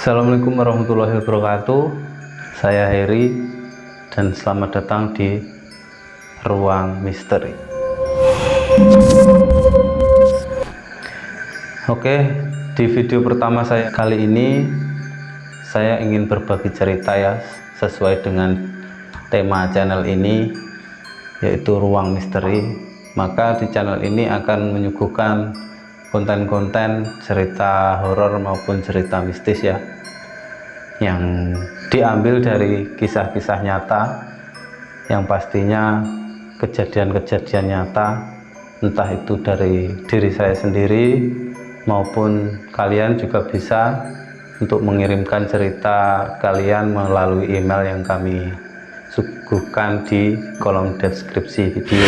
Assalamualaikum warahmatullahi wabarakatuh. Saya Heri dan selamat datang di Ruang Misteri. Oke, di video pertama saya kali ini saya ingin berbagi cerita ya, sesuai dengan tema channel ini, yaitu Ruang Misteri. Maka di channel ini akan menyuguhkan konten-konten cerita horor maupun cerita mistis ya, yang diambil dari kisah-kisah nyata, yang pastinya kejadian-kejadian nyata, entah itu dari diri saya sendiri maupun kalian juga bisa untuk mengirimkan cerita kalian melalui email yang kami suguhkan di kolom deskripsi video.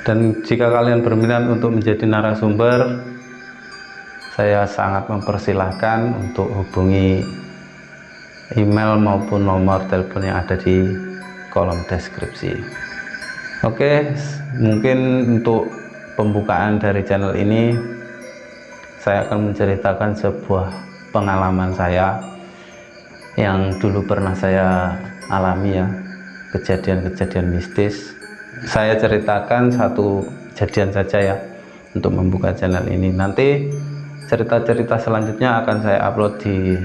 Dan jika kalian berminat untuk menjadi narasumber, saya sangat mempersilahkan untuk hubungi email maupun nomor telepon yang ada di kolom deskripsi. Oke, mungkin untuk pembukaan dari channel ini saya akan menceritakan sebuah pengalaman saya yang dulu pernah saya alami ya, kejadian-kejadian mistis. Saya ceritakan satu kejadian saja ya untuk membuka channel ini. Nanti cerita-cerita selanjutnya akan saya upload di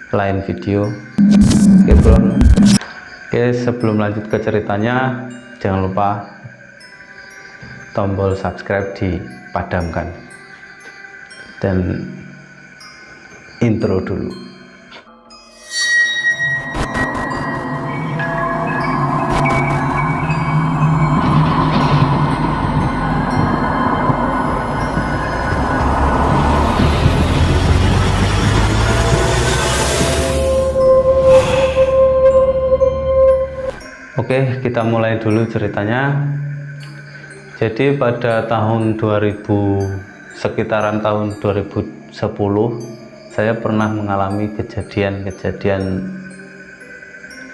lain video. Oke, sebelum lanjut ke ceritanya, jangan lupa tombol subscribe dipadamkan dan intro dulu. Oke, kita mulai dulu ceritanya. Jadi pada tahun 2000, sekitaran tahun 2010, saya pernah mengalami kejadian-kejadian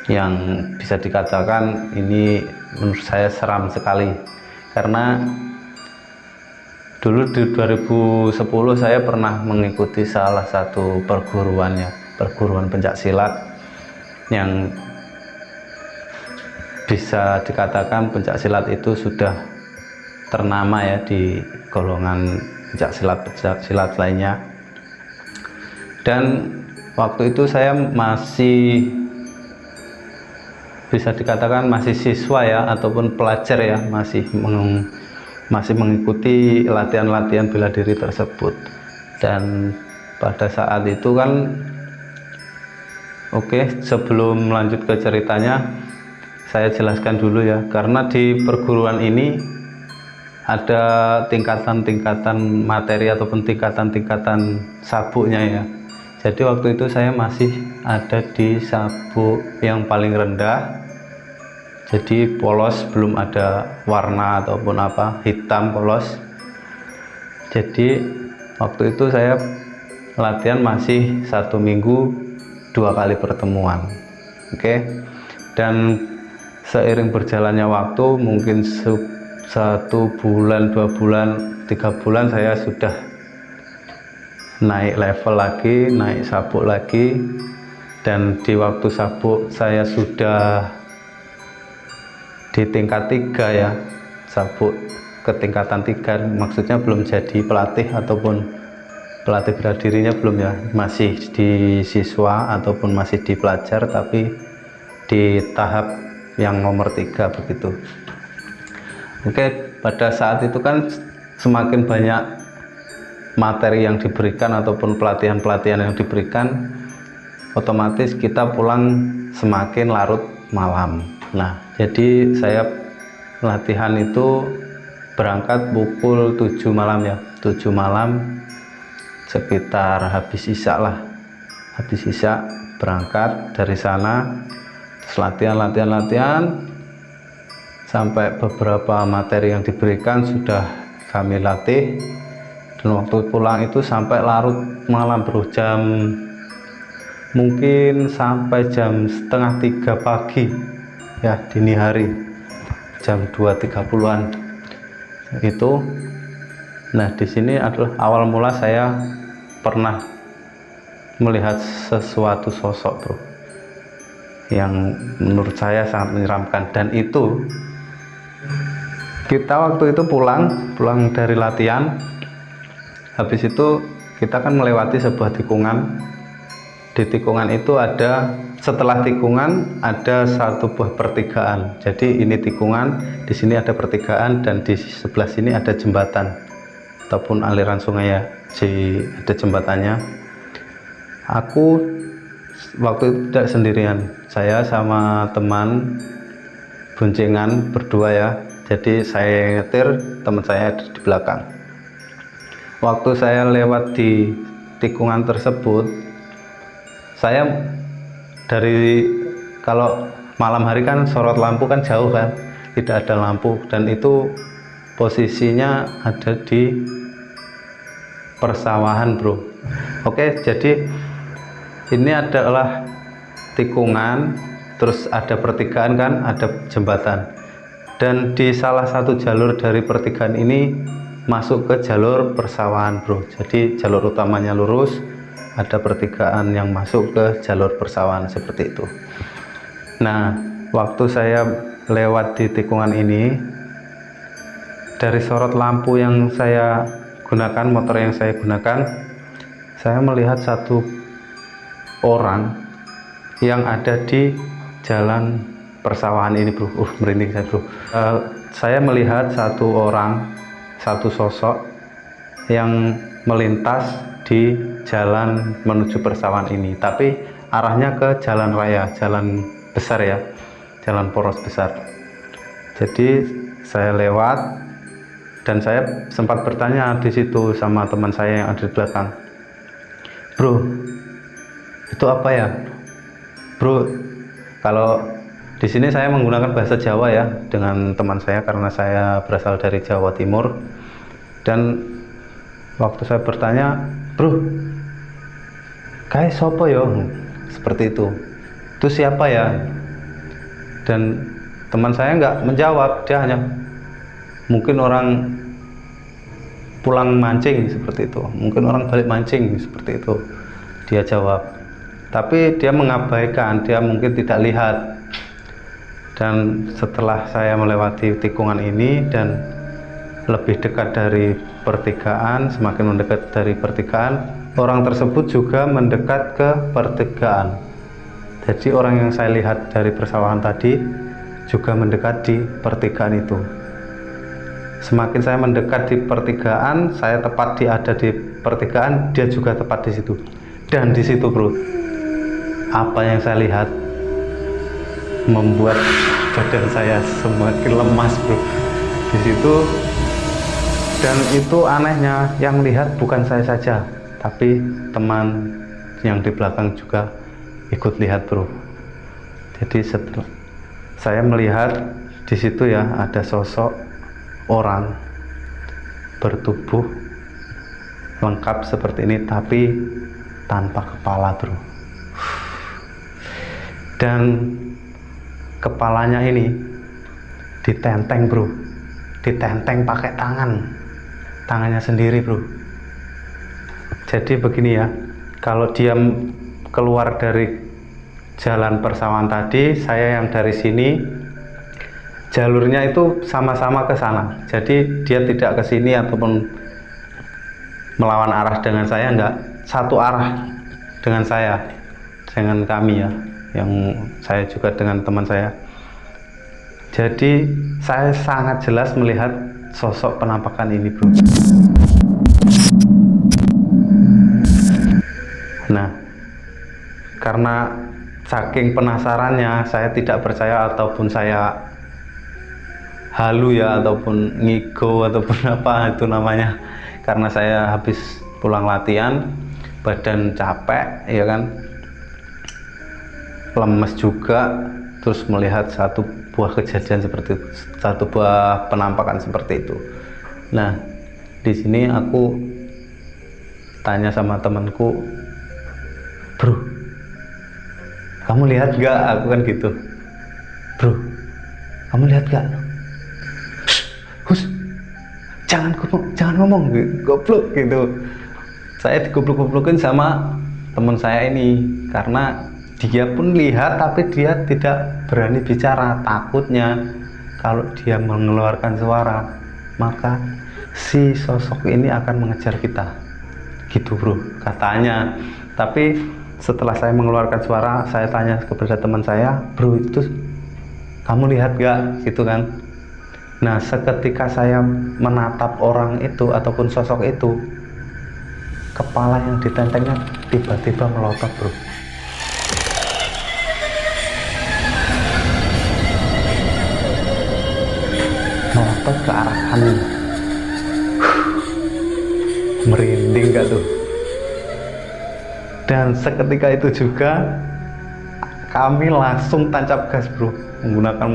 yang bisa dikatakan ini menurut saya seram sekali. Karena dulu di 2010 saya pernah mengikuti salah satu perguruan pencak silat yang bisa dikatakan pencak silat itu sudah ternama ya di golongan pencak silat lainnya. Dan waktu itu saya masih bisa dikatakan masih siswa ya, ataupun pelajar ya, masih mengikuti latihan-latihan bela diri tersebut. Dan pada saat itu kan, oke, sebelum lanjut ke ceritanya, saya jelaskan dulu ya, karena di perguruan ini ada tingkatan-tingkatan materi ataupun tingkatan-tingkatan sabuknya ya. Jadi waktu itu saya masih ada di sabuk yang paling rendah, jadi polos, belum ada warna ataupun apa, hitam polos. Jadi waktu itu saya latihan masih 1 minggu 2 kali pertemuan. Oke, dan seiring berjalannya waktu, mungkin 1 bulan, 2 bulan, 3 bulan, saya sudah naik level lagi, naik sabuk lagi. Dan di waktu sabuk saya sudah di tingkat 3 ya, sabuk ke tingkatan 3, maksudnya belum jadi pelatih ataupun pelatih bela dirinya belum ya, masih di siswa ataupun masih di pelajar, tapi di tahap yang nomor 3 begitu. Oke, pada saat itu kan semakin banyak materi yang diberikan ataupun pelatihan-pelatihan yang diberikan, otomatis kita pulang semakin larut malam. Nah, jadi saya latihan itu berangkat pukul 7 malam ya, 7 malam, sekitar habis isya lah, habis isya berangkat dari sana. Latihan sampai beberapa materi yang diberikan sudah kami latih, dan waktu pulang itu sampai larut malam, bro, mungkin sampai jam 2:30 pagi ya, dini hari, jam 2:30-an itu. Nah, di sini adalah awal mula saya pernah melihat sesuatu sosok bro, yang menurut saya sangat menyeramkan. Dan itu kita waktu itu pulang dari latihan, habis itu kita kan melewati sebuah tikungan. Di tikungan itu ada, setelah tikungan ada satu buah pertigaan. Jadi ini tikungan, di sini ada pertigaan, dan di sebelah sini ada jembatan ataupun aliran sungai ya, ada jembatannya. Aku waktu itu tidak sendirian, saya sama teman boncengan berdua ya. Jadi saya nyetir, teman saya ada di belakang. Waktu saya lewat di tikungan tersebut, saya kalau malam hari kan sorot lampu kan jauh kan, tidak ada lampu, dan itu posisinya ada di persawahan bro. Oke, jadi ini adalah tikungan, terus ada pertigaan kan, ada jembatan, dan di salah satu jalur dari pertigaan ini masuk ke jalur persawahan bro. Jadi jalur utamanya lurus, ada pertigaan yang masuk ke jalur persawahan seperti itu. Nah, waktu saya lewat di tikungan ini, dari sorot lampu yang saya gunakan, motor yang saya gunakan, saya melihat satu orang yang ada di jalan persawahan ini bro. Merinding saya bro. Saya melihat satu orang, satu sosok yang melintas di jalan menuju persawahan ini, tapi arahnya ke jalan raya, jalan besar ya, jalan poros besar. Jadi saya lewat, dan saya sempat bertanya di situ sama teman saya yang ada di belakang, bro, itu apa ya bro? Kalau di sini saya menggunakan bahasa Jawa ya dengan teman saya, karena saya berasal dari Jawa Timur. Dan waktu saya bertanya, bro, kayak sopo yo, seperti itu siapa ya? Dan teman saya nggak menjawab, dia hanya mungkin orang pulang mancing seperti itu, mungkin orang balik mancing seperti itu, dia jawab. Tapi dia mengabaikan, dia mungkin tidak lihat. Dan setelah saya melewati tikungan ini dan lebih dekat dari pertigaan, semakin mendekat dari pertigaan, orang tersebut juga mendekat ke pertigaan. Jadi orang yang saya lihat dari persawahan tadi juga mendekat di pertigaan itu. Semakin saya mendekat di pertigaan, saya tepat ada di pertigaan, dia juga tepat di situ. Dan di situ bro, apa yang saya lihat membuat badan saya semakin lemas bro. Di situ. Dan itu anehnya, yang lihat bukan saya saja, tapi teman yang di belakang juga ikut lihat bro. Jadi setelah saya melihat di situ ya, ada sosok orang bertubuh lengkap seperti ini, tapi tanpa kepala bro. Dan kepalanya ini ditenteng bro, ditenteng pakai tangannya sendiri bro. Jadi begini ya, kalau dia keluar dari jalan persawahan tadi, saya yang dari sini, jalurnya itu sama-sama ke sana. Jadi dia tidak ke sini ataupun melawan arah dengan saya, enggak, satu arah dengan saya, dengan kami ya, yang saya juga dengan teman saya. Jadi saya sangat jelas melihat sosok penampakan ini bro. Nah, karena saking penasarannya, saya tidak percaya ataupun saya halu ya, ataupun ngigo ataupun apa itu namanya, karena saya habis pulang latihan, badan capek ya kan, lemes juga, terus melihat satu buah kejadian seperti itu, satu buah penampakan seperti itu. Nah, di sini aku tanya sama temanku, bro, kamu lihat gak? Aku kan gitu, bro, kamu lihat gak? Hus, jangan ngomong, goblok gitu. Saya digoblok-goblokin sama teman saya ini, karena dia pun lihat tapi dia tidak berani bicara, takutnya kalau dia mengeluarkan suara maka si sosok ini akan mengejar kita gitu bro katanya. Tapi setelah saya mengeluarkan suara, saya tanya kepada teman saya, bro itu kamu lihat gak gitu kan. Nah seketika saya menatap orang itu ataupun sosok itu, kepala yang ditentengnya tiba-tiba melotot bro. Melotot ke arah kanan. Merinding gak tuh? Dan seketika itu juga kami langsung tancap gas bro, menggunakan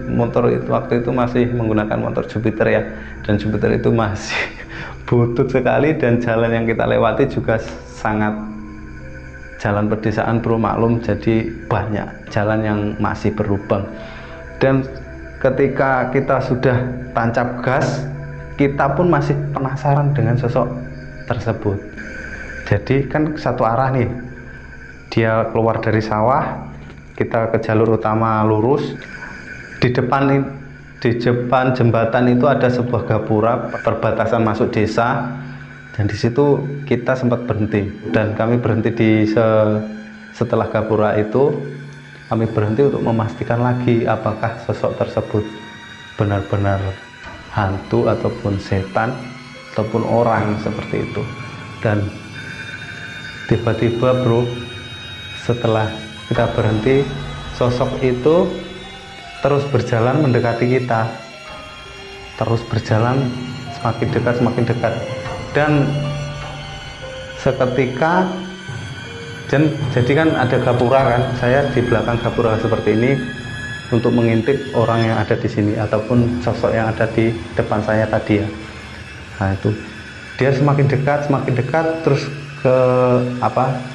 motor itu waktu itu masih menggunakan motor Jupiter ya, dan Jupiter itu masih butut sekali, dan jalan yang kita lewati juga sangat jalan pedesaan bro, maklum, jadi banyak jalan yang masih berlubang. Dan ketika kita sudah tancap gas, kita pun masih penasaran dengan sosok tersebut. Jadi kan satu arah nih, dia keluar dari sawah, kita ke jalur utama lurus. Di depan jembatan itu ada sebuah gapura perbatasan masuk desa, dan di situ kita sempat berhenti, dan kami berhenti setelah gapura itu kami berhenti untuk memastikan lagi apakah sosok tersebut benar-benar hantu ataupun setan ataupun orang seperti itu. Dan tiba-tiba bro, setelah kita berhenti, sosok itu terus berjalan mendekati kita, terus berjalan semakin dekat, dan seketika, dan jadi kan ada gapura kan, saya di belakang gapura seperti ini untuk mengintip orang yang ada di sini ataupun sosok yang ada di depan saya tadi ya. Nah itu dia semakin dekat, terus ke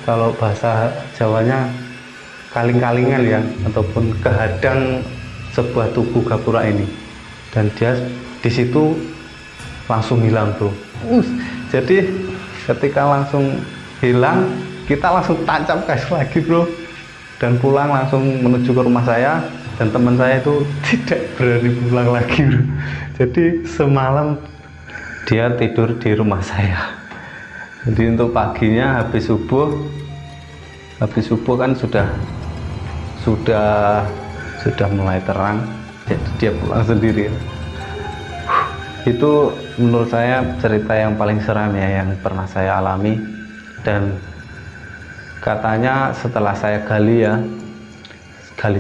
kalau bahasa Jawanya kaling-kalingan ya, ataupun kehadang sebuah tubuh gapura ini, dan dia di situ langsung hilang bro. Jadi ketika langsung hilang, kita langsung tancap gas lagi bro, dan pulang langsung menuju ke rumah saya, dan teman saya itu tidak berani pulang lagi bro. Jadi semalam dia tidur di rumah saya. Jadi untuk paginya habis subuh kan sudah mulai terang, jadi dia pulang sendiri. Itu menurut saya cerita yang paling seram ya yang pernah saya alami. Dan katanya setelah saya gali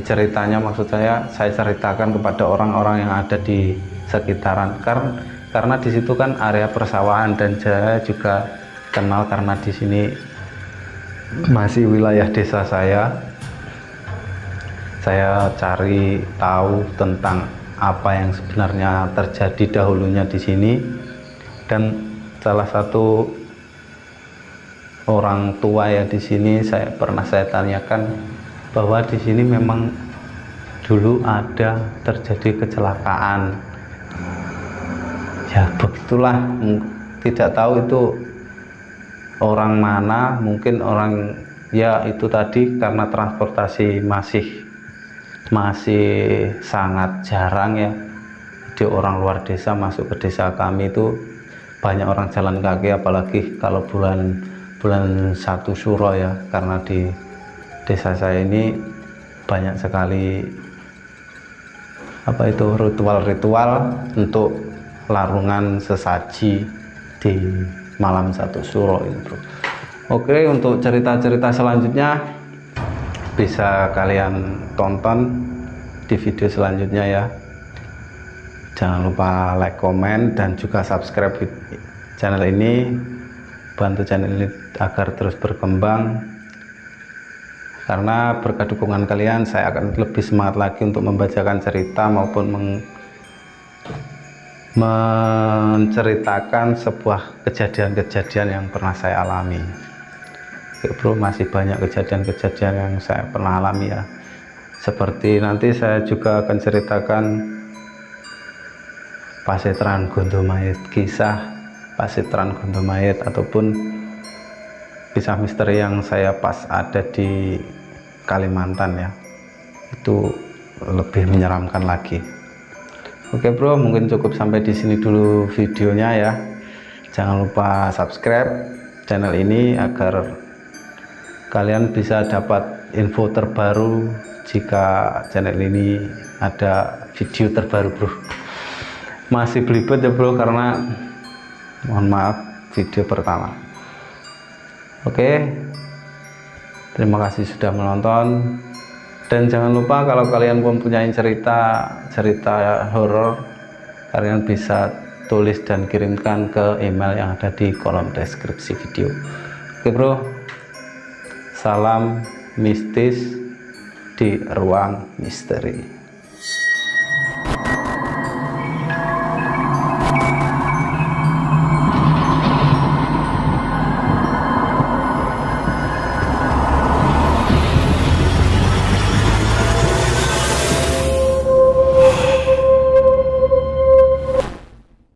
ceritanya, maksud saya ceritakan kepada orang-orang yang ada di sekitaran, karena di situ kan area persawahan, dan saya juga kenal karena di sini masih wilayah desa saya cari tahu tentang apa yang sebenarnya terjadi dahulunya di sini. Dan salah satu orang tua ya di sini saya tanyakan bahwa di sini memang dulu ada terjadi kecelakaan. Ya begitulah, tidak tahu itu orang mana, mungkin orang ya itu tadi, karena transportasi masih sangat jarang ya. Jadi orang luar desa masuk ke desa kami itu banyak orang jalan kaki, apalagi kalau bulan 1 Suro ya, karena di desa saya ini banyak sekali ritual-ritual untuk larungan sesaji di malam 1 Suro ini bro. Oke, untuk cerita-cerita selanjutnya bisa kalian tonton di video selanjutnya ya. Jangan lupa like, komen, dan juga subscribe channel ini, bantu channel ini agar terus berkembang. Karena berkat dukungan kalian, saya akan lebih semangat lagi untuk membacakan cerita maupun menceritakan sebuah kejadian-kejadian yang pernah saya alami. Oke bro, masih banyak kejadian-kejadian yang saya pernah alami ya. Seperti nanti saya juga akan ceritakan Pasetran Gondomayit, kisah Pasetran Gondomayit, ataupun kisah misteri yang saya pas ada di Kalimantan ya, itu lebih menyeramkan lagi. Oke bro, mungkin cukup sampai di sini dulu videonya ya. Jangan lupa subscribe channel ini agar kalian bisa dapat info terbaru jika channel ini ada video terbaru bro. Masih belibet ya bro, karena mohon maaf video pertama. Oke, terima kasih sudah menonton, dan jangan lupa kalau kalian mempunyai cerita horor, kalian bisa tulis dan kirimkan ke email yang ada di kolom deskripsi video. Oke bro, salam mistis di ruang misteri.